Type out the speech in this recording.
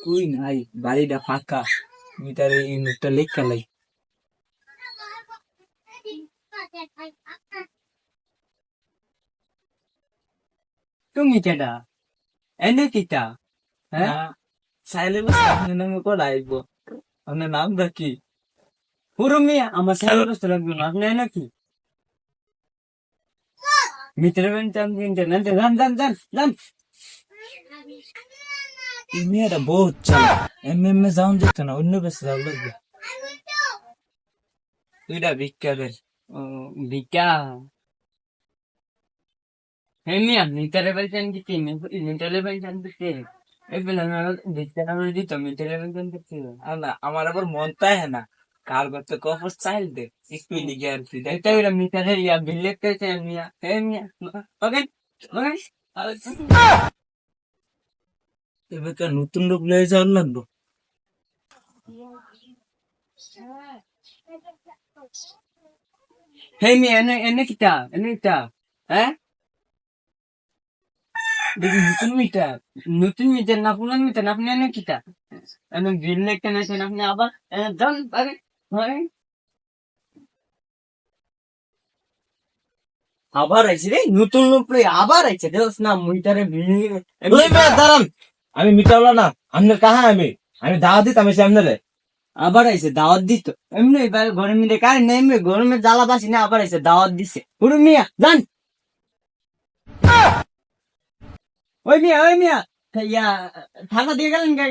কই নাই, বাড়িটা ফাঁকা। মিটারে ইউনিটটা লেখা লাই। তুমি কেডা? এনে কিটা? হ্যাঁ, সাইলে সামনে নামে করা আইব। আপনার নামটা কি? পুরো মিয়া আমার সাইলে বসতে লাগবে না, আপনি নাকি মিটারে বেঞ্চান ইন্টারনেট যান যান যান যান। এই মেয়েটা বহুত চালা, এম যাওন যেত না, অন্য বেশি যাওয়া লাগবে। দুইটা ভিক্ষা বের। ও, ভিক্ষা। হ্যাঁ মিয়া মিটারে বেঞ্চান কি তিন মিটারে বেঞ্চান দিতে এই বেলা না ভিক্ষা না দিত মিটারে বেঞ্চান দিতে। না আমার আবার মন তাই না, কার করতে কফর চাইল দে একটু লিগে আর কি দেখতে ওরা মিটারে ইয়া বিল লিখতে মিয়া। হ্যাঁ মিয়া ওকে ওকে এবার নতুন লোক লয়ে যাওয়ার লাগবো। হে মিয়া এনে এনে কিটা এনে কিটা? হ্যাঁ, দেখি নতুন মিটার না পুরান মিটার না, আপনি এনে কিটা এনে বিল লিখতে নেছেন আপনি আবার যান আরে হয়। আবার আইছে রে নতুন লোক আবার আইছে দেখছ না মিটারে বিল দাঁড়ান, আমি মিটাওলা না, আপনার কাহা আমি দাওয়া দিত আমি সামনে। আবার আইছে দাওয়াত দিত। এমনি এবার ঘরের মধ্যে কারে নেই, এমনি গরমে জ্বালা বাসি না, আবার আইছে দাওয়াত দিছে। পুরো মিয়া যান। ওই মিয়া ইয়া থাকা দিয়ে গেলেন কে?